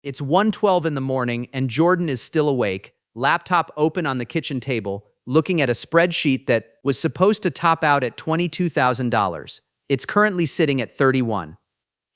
It's 1:12 in the morning and Jordan is still awake, laptop open on the kitchen table, looking at a spreadsheet that was supposed to top out at $22,000. It's currently sitting at 31.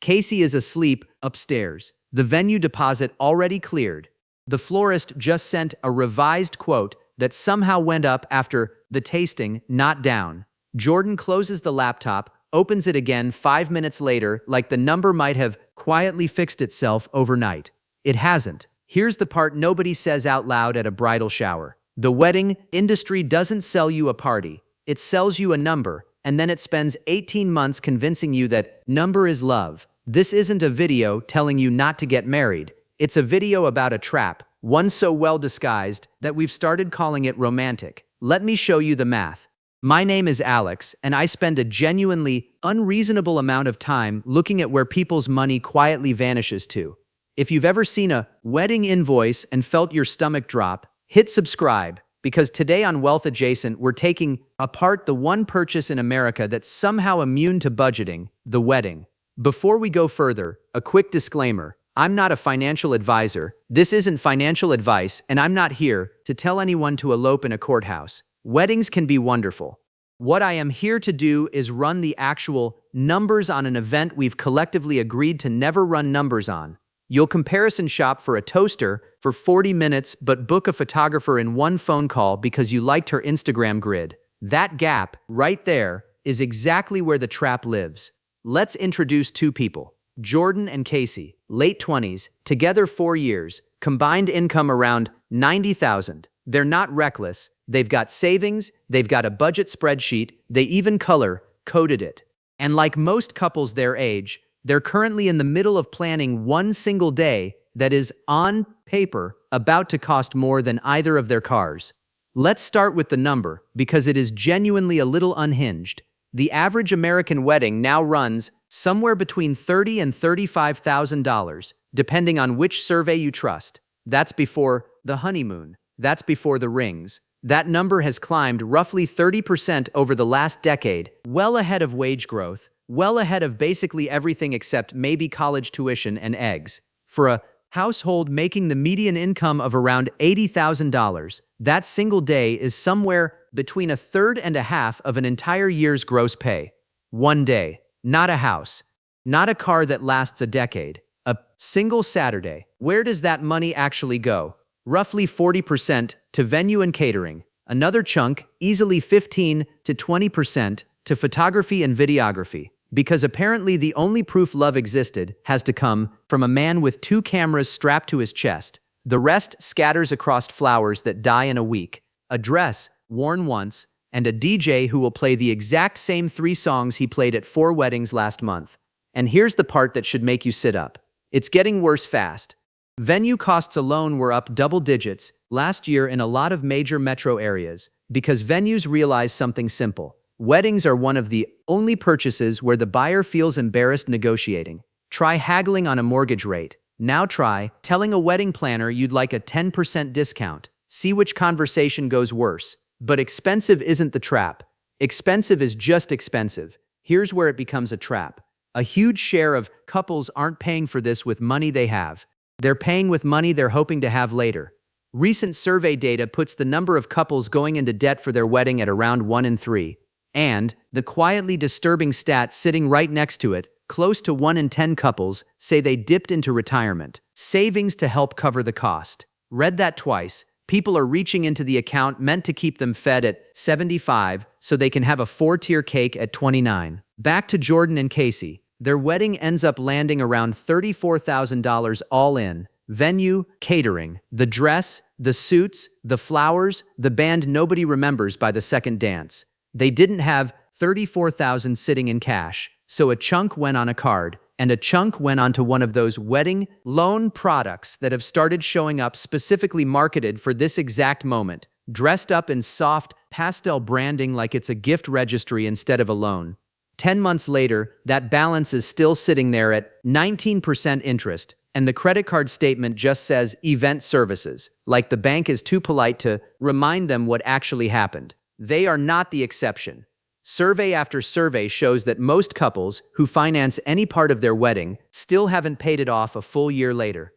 Casey is asleep upstairs. The venue deposit already cleared. The florist just sent a revised quote that somehow went up after the tasting, not down. Jordan closes the laptop, opens it again 5 minutes later, like the number might have quietly fixed itself overnight. It hasn't. Here's the part nobody says out loud at a bridal shower. The wedding industry doesn't sell you a party. It sells you a number, and then it spends 18 months convincing you that number is love. This isn't a video telling you not to get married. It's a video about a trap, one so well disguised that we've started calling it romantic. Let me show you the math. My name is Alex, and I spend a genuinely unreasonable amount of time looking at where people's money quietly vanishes to. If you've ever seen a wedding invoice and felt your stomach drop, hit subscribe, because today on Wealth Adjacent, we're taking apart the one purchase in America that's somehow immune to budgeting, the wedding. Before we go further, a quick disclaimer. I'm not a financial advisor, this isn't financial advice, and I'm not here to tell anyone to elope in a courthouse. Weddings can be wonderful. What I am here to do is run the actual numbers on an event we've collectively agreed to never run numbers on. You'll comparison shop for a toaster for 40 minutes but book a photographer in one phone call because you liked her Instagram grid. That gap, right there, is exactly where the trap lives. Let's introduce two people. Jordan and Casey, late 20s, together 4 years, combined income around $90,000. They're not reckless, they've got savings, they've got a budget spreadsheet, they even color-coded it. And like most couples their age, they're currently in the middle of planning one single day that is, on paper, about to cost more than either of their cars. Let's start with the number, because it is genuinely a little unhinged. The average American wedding now runs somewhere between $30,000 and $35,000, depending on which survey you trust. That's before the honeymoon. That's before the rings. That number has climbed roughly 30% over the last decade, well ahead of wage growth, well ahead of basically everything except maybe college tuition and eggs. For a household making the median income of around $80,000, that single day is somewhere between a third and a half of an entire year's gross pay. One day. Not a house. Not a car that lasts a decade. A single Saturday. Where does that money actually go? Roughly 40% to venue and catering. Another chunk, easily 15 to 20%, to photography and videography. Because apparently the only proof love existed has to come from a man with 2 cameras strapped to his chest. The rest scatters across flowers that die in a week, a dress worn once, and a DJ who will play the exact same 3 songs he played at 4 weddings last month. And here's the part that should make you sit up. It's getting worse fast. Venue costs alone were up double digits last year in a lot of major metro areas because venues realize something simple. Weddings are one of the only purchases where the buyer feels embarrassed negotiating. Try haggling on a mortgage rate. Now try telling a wedding planner you'd like a 10% discount. See which conversation goes worse. But expensive isn't the trap. Expensive is just expensive. Here's where it becomes a trap. A huge share of couples aren't paying for this with money they have. They're paying with money they're hoping to have later. Recent survey data puts the number of couples going into debt for their wedding at around 1 in 3. And the quietly disturbing stat sitting right next to it, close to 1 in 10 couples say they dipped into retirement savings to help cover the cost. Read that twice. People are reaching into the account meant to keep them fed at 75 so they can have a 4-tier cake at 29. Back to Jordan and Casey. Their wedding ends up landing around $34,000 all in. Venue, catering, the dress, the suits, the flowers, the band nobody remembers by the second dance. They didn't have $34,000 sitting in cash, so a chunk went on a card, and a chunk went onto one of those wedding loan products that have started showing up specifically marketed for this exact moment, dressed up in soft pastel branding like it's a gift registry instead of a loan. 10 months later, that balance is still sitting there at 19% interest, and the credit card statement just says event services, like the bank is too polite to remind them what actually happened. They are not the exception. Survey after survey shows that most couples who finance any part of their wedding still haven't paid it off a full year later.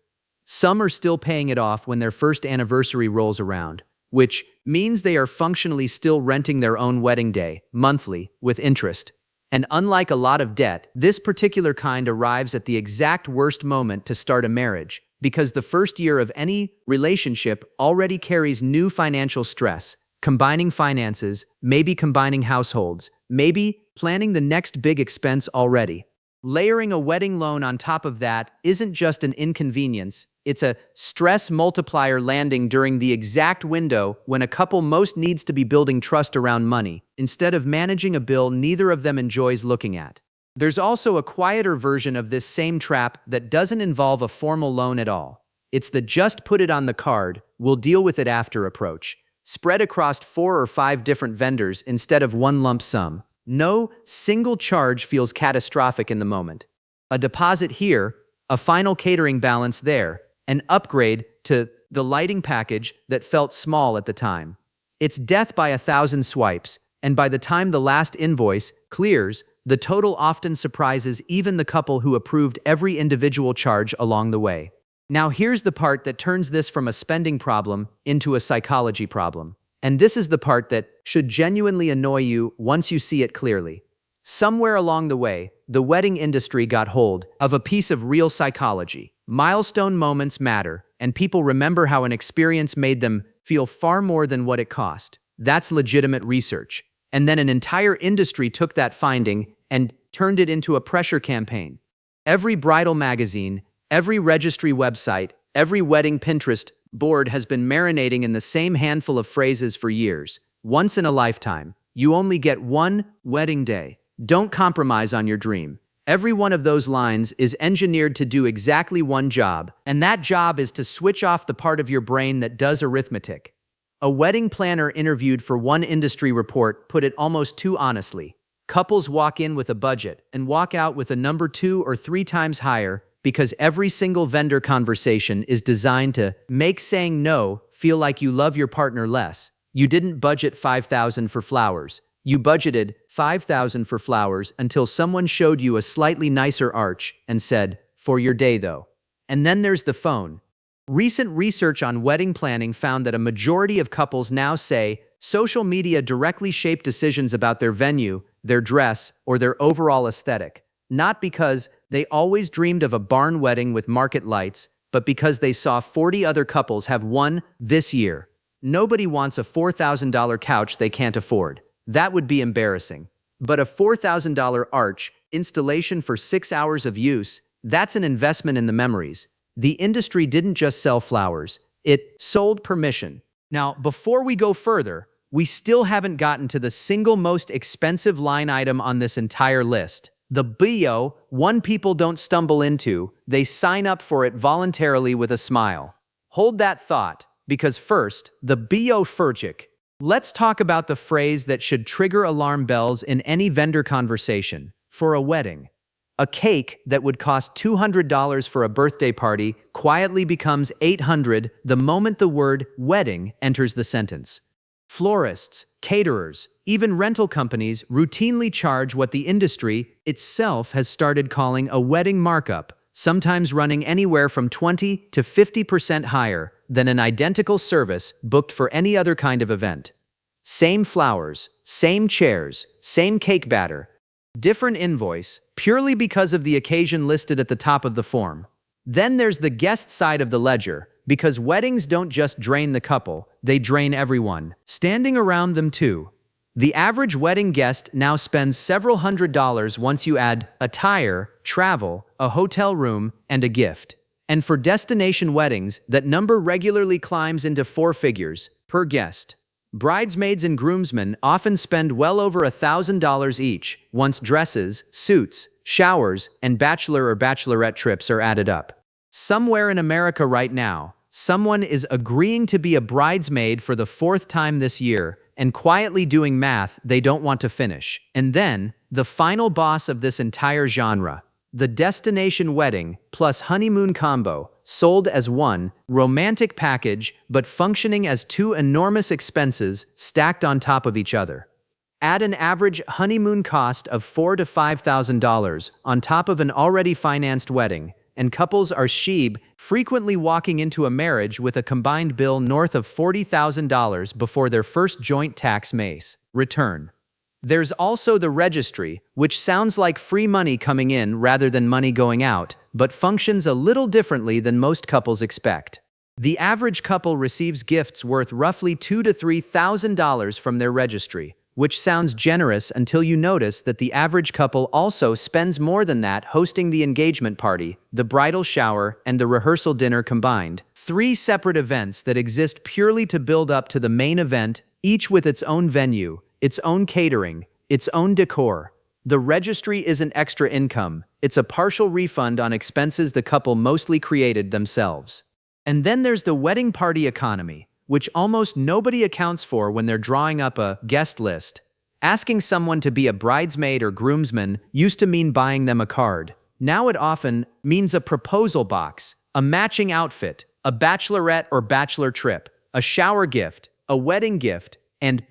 Some are still paying it off when their first anniversary rolls around, which means they are functionally still renting their own wedding day, monthly, with interest. And unlike a lot of debt, this particular kind arrives at the exact worst moment to start a marriage, because the first year of any relationship already carries new financial stress, combining finances, maybe combining households, maybe planning the next big expense already. Layering a wedding loan on top of that isn't just an inconvenience, it's a stress multiplier landing during the exact window when a couple most needs to be building trust around money, instead of managing a bill neither of them enjoys looking at. There's also a quieter version of this same trap that doesn't involve a formal loan at all. It's the just put it on the card, we'll deal with it after approach, spread across 4 or 5 different vendors instead of one lump sum. No single charge feels catastrophic in the moment. A deposit here, a final catering balance there, an upgrade to the lighting package that felt small at the time. It's death by 1,000 swipes, and by the time the last invoice clears, the total often surprises even the couple who approved every individual charge along the way. Now here's the part that turns this from a spending problem into a psychology problem. And this is the part that should genuinely annoy you once you see it clearly. Somewhere along the way, the wedding industry got hold of a piece of real psychology. Milestone moments matter, and people remember how an experience made them feel far more than what it cost. That's legitimate research. And then an entire industry took that finding and turned it into a pressure campaign. Every bridal magazine, every registry website, every wedding Pinterest board has been marinating in the same handful of phrases for years. Once in a lifetime, you only get one wedding day. Don't compromise on your dream. Every one of those lines is engineered to do exactly one job, and that job is to switch off the part of your brain that does arithmetic. A wedding planner interviewed for one industry report put it almost too honestly. Couples walk in with a budget and walk out with a number 2 or 3 times higher because every single vendor conversation is designed to make saying no feel like you love your partner less. You didn't budget $5,000 for flowers. You budgeted $5,000 for flowers until someone showed you a slightly nicer arch and said, "For your day though." And then there's the phone. Recent research on wedding planning found that a majority of couples now say social media directly shape decisions about their venue, their dress, or their overall aesthetic. Not because they always dreamed of a barn wedding with market lights, but because they saw 40 other couples have one this year. Nobody wants a $4,000 couch they can't afford. That would be embarrassing. But a $4,000 arch installation for 6 hours of use, that's an investment in the memories. The industry didn't just sell flowers, it sold permission. Now, before we go further, we still haven't gotten to the single most expensive line item on this entire list. The BO, one people don't stumble into, they sign up for it voluntarily with a smile. Hold that thought, because first, the BO Furchik. Let's talk about the phrase that should trigger alarm bells in any vendor conversation. For a wedding. A cake that would cost $200 for a birthday party quietly becomes $800 the moment the word wedding enters the sentence. Florists, caterers, even rental companies routinely charge what the industry itself has started calling a wedding markup, sometimes running anywhere from 20 to 50% higher than an identical service booked for any other kind of event. Same flowers, same chairs, same cake batter, different invoice, purely because of the occasion listed at the top of the form. Then there's the guest side of the ledger, because weddings don't just drain the couple, they drain everyone, standing around them too. The average wedding guest now spends several $100s once you add attire, travel, a hotel room, and a gift. And for destination weddings, that number regularly climbs into 4 figures per guest. Bridesmaids and groomsmen often spend well over $1,000 each once dresses, suits, showers, and bachelor or bachelorette trips are added up. Somewhere in America right now, someone is agreeing to be a bridesmaid for the 4th time this year and quietly doing math they don't want to finish. And then, the final boss of this entire genre, the destination wedding plus honeymoon combo, sold as one romantic package but functioning as 2 enormous expenses stacked on top of each other. Add an average honeymoon cost of $4,000 to $5,000 on top of an already financed wedding, and couples are frequently walking into a marriage with a combined bill north of $40,000 before their first joint tax return. There's also the registry, which sounds like free money coming in rather than money going out, but functions a little differently than most couples expect. The average couple receives gifts worth roughly $2,000 to $3,000 from their registry, which sounds generous until you notice that the average couple also spends more than that hosting the engagement party, the bridal shower, and the rehearsal dinner combined. 3 separate events that exist purely to build up to the main event, each with its own venue, its own catering, its own decor. The registry isn't extra income, it's a partial refund on expenses the couple mostly created themselves. And then there's the wedding party economy, which almost nobody accounts for when they're drawing up a guest list. Asking someone to be a bridesmaid or groomsman used to mean buying them a card. Now it often means a proposal box, a matching outfit, a bachelorette or bachelor trip, a shower gift, a wedding gift, and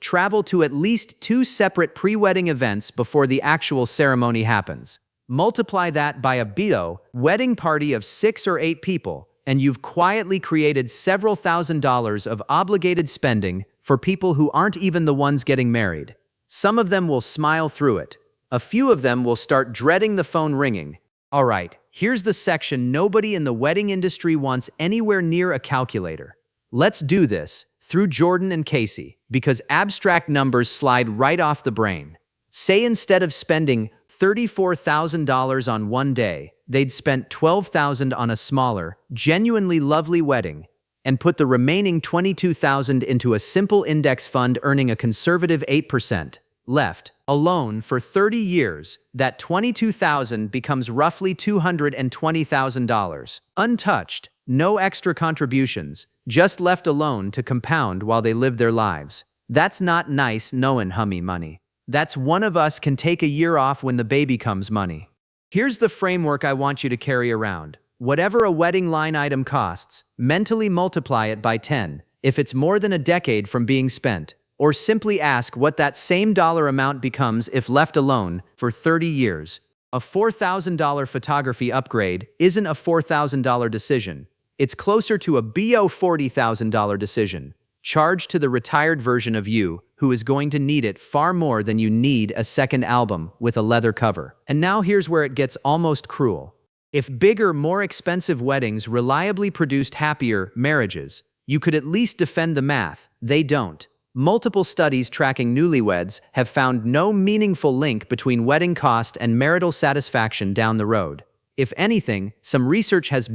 travel to at least 2 separate pre-wedding events before the actual ceremony happens. Multiply that by a wedding party of 6 or 8 people, and you've quietly created several $1,000s of obligated spending for people who aren't even the ones getting married. Some of them will smile through it. A few of them will start dreading the phone ringing. All right, here's the section nobody in the wedding industry wants anywhere near a calculator. Let's do this through Jordan and Casey, because abstract numbers slide right off the brain. Say instead of spending $34,000 on one day, they'd spent $12,000 on a smaller, genuinely lovely wedding, and put the remaining $22,000 into a simple index fund earning a conservative 8%. Left alone for 30 years, that $22,000 becomes roughly $220,000. Untouched, no extra contributions, just left alone to compound while they live their lives. That's not nice knowing hummy money. That's one of us can take a year off when the baby comes money. Here's the framework I want you to carry around. Whatever a wedding line item costs, mentally multiply it by 10 if it's more than a decade from being spent, or simply ask what that same dollar amount becomes if left alone for 30 years. A $4,000 photography upgrade isn't a $4,000 decision. It's closer to a $40,000 decision. Charge to the retired version of you who is going to need it far more than you need a second album with a leather cover. And now here's where it gets almost cruel. If bigger, more expensive weddings reliably produced happier marriages, you could at least defend the math. They don't. Multiple studies tracking newlyweds have found no meaningful link between wedding cost and marital satisfaction down the road. If anything, some research has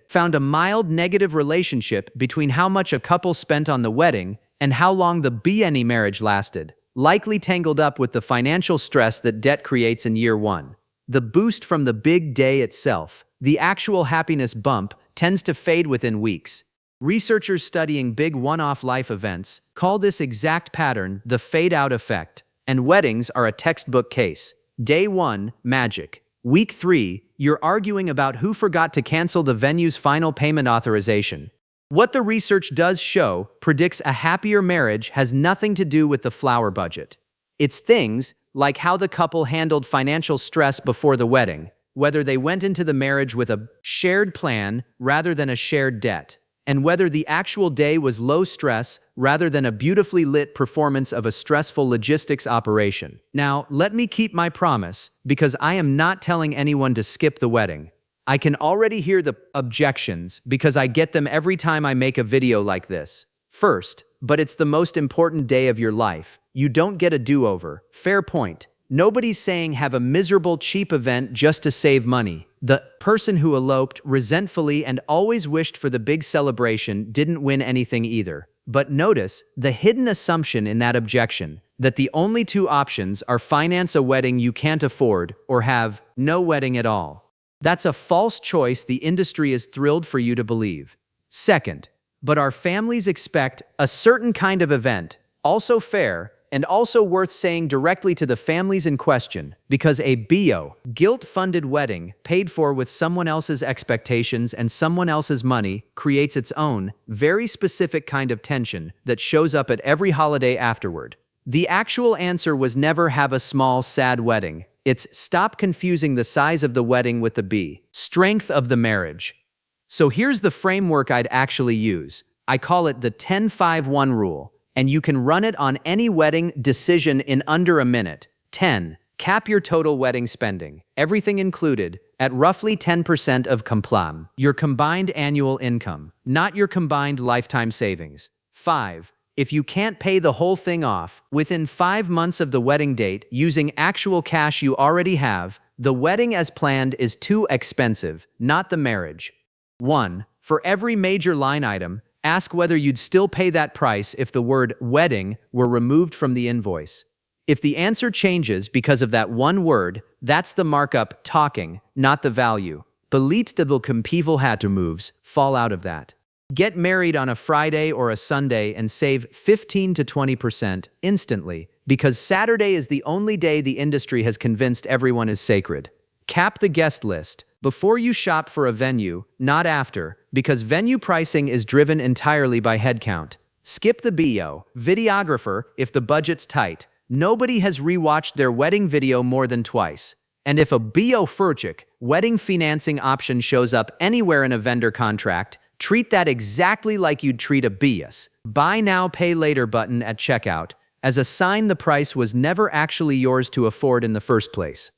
found a mild negative relationship between how much a couple spent on the wedding and how long the marriage lasted, likely tangled up with the financial stress that debt creates in year 1. The boost from the big day itself, the actual happiness bump, tends to fade within weeks. Researchers studying big one-off life events call this exact pattern the fade-out effect, and weddings are a textbook case. Day 1, magic. Week 3, you're arguing about who forgot to cancel the venue's final payment authorization. What the research does show predicts a happier marriage has nothing to do with the flower budget. It's things like how the couple handled financial stress before the wedding, whether they went into the marriage with a shared plan rather than a shared debt, and whether the actual day was low stress rather than a beautifully lit performance of a stressful logistics operation. Now, let me keep my promise, because I am not telling anyone to skip the wedding. I can already hear the objections because I get them every time I make a video like this. First, but it's the most important day of your life. You don't get a do-over. Fair point. Nobody's saying have a miserable, cheap event just to save money. The person who eloped resentfully and always wished for the big celebration didn't win anything either. But notice the hidden assumption in that objection, that the only 2 options are finance a wedding you can't afford or have no wedding at all. That's a false choice the industry is thrilled for you to believe. Second, but our families expect a certain kind of event, also fair, and also worth saying directly to the families in question, because a guilt-funded wedding paid for with someone else's expectations and someone else's money creates its own, very specific kind of tension that shows up at every holiday afterward. The actual answer was never have a small, sad wedding. It's stop confusing the size of the wedding with the B. Strength of the marriage. So here's the framework I'd actually use. I call it the 10-5-1 rule, and you can run it on any wedding decision in under a minute. 10. Cap your total wedding spending, everything included, at roughly 10% of complam, your combined annual income, not your combined lifetime savings. 5. If you can't pay the whole thing off within 5 months of the wedding date using actual cash you already have, the wedding as planned is too expensive, not the marriage. 1. For every major line item, ask whether you'd still pay that price if the word wedding were removed from the invoice. If the answer changes because of that one word, that's the markup talking, not the value. Belitstabilcompivelhatu moves fall out of that. Get married on a Friday or a Sunday and save 15 to 20% instantly, because Saturday is the only day the industry has convinced everyone is sacred. Cap the guest list before you shop for a venue, not after, because venue pricing is driven entirely by headcount. Skip the BO, videographer, if the budget's tight. Nobody has rewatched their wedding video more than twice. And if a BO Furchik wedding financing option shows up anywhere in a vendor contract, treat that exactly like you'd treat a BS buy now, pay later button at checkout, as a sign the price was never actually yours to afford in the first place.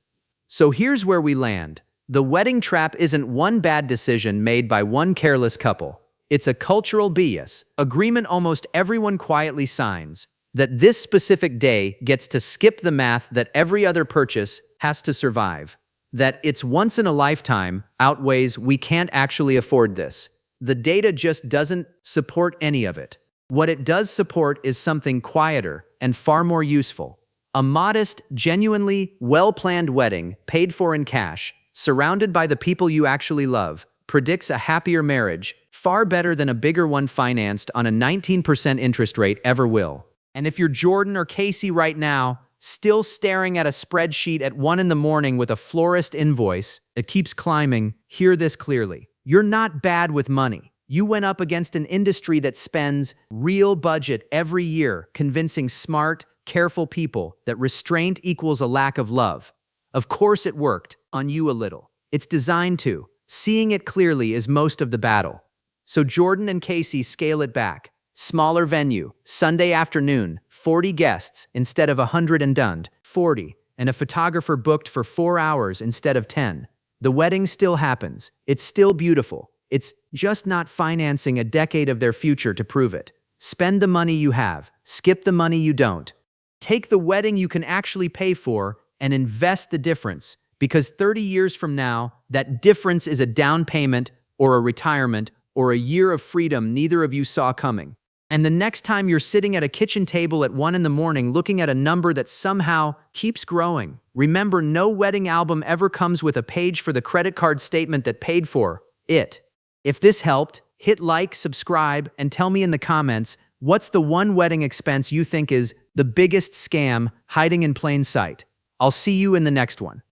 So here's where we land. The wedding trap isn't one bad decision made by one careless couple. It's a cultural BS agreement almost everyone quietly signs, that this specific day gets to skip the math that every other purchase has to survive. That it's once in a lifetime outweighs we can't actually afford this. The data just doesn't support any of it. What it does support is something quieter and far more useful. A modest, genuinely well-planned wedding, paid for in cash, surrounded by the people you actually love, predicts a happier marriage, far better than a bigger one financed on a 19% interest rate ever will. And if you're Jordan or Casey right now, still staring at a spreadsheet at 1 in the morning with a florist invoice that keeps climbing, hear this clearly. You're not bad with money. You went up against an industry that spends real budget every year, convincing smart, careful people that restraint equals a lack of love. Of course it worked, on you a little. It's designed to. Seeing it clearly is most of the battle. So Jordan and Casey scale it back. Smaller venue, Sunday afternoon, 40 guests instead of 100 and done, 40, and a photographer booked for 4 hours instead of 10. The wedding still happens. It's still beautiful. It's just not financing a decade of their future to prove it. Spend the money you have. Skip the money you don't. Take the wedding you can actually pay for and invest the difference, because 30 years from now, that difference is a down payment or a retirement or a year of freedom neither of you saw coming. And the next time you're sitting at a kitchen table at 1 in the morning looking at a number that somehow keeps growing, remember no wedding album ever comes with a page for the credit card statement that paid for it. If this helped, hit like, subscribe, and tell me in the comments, what's the one wedding expense you think is the biggest scam hiding in plain sight? I'll see you in the next one.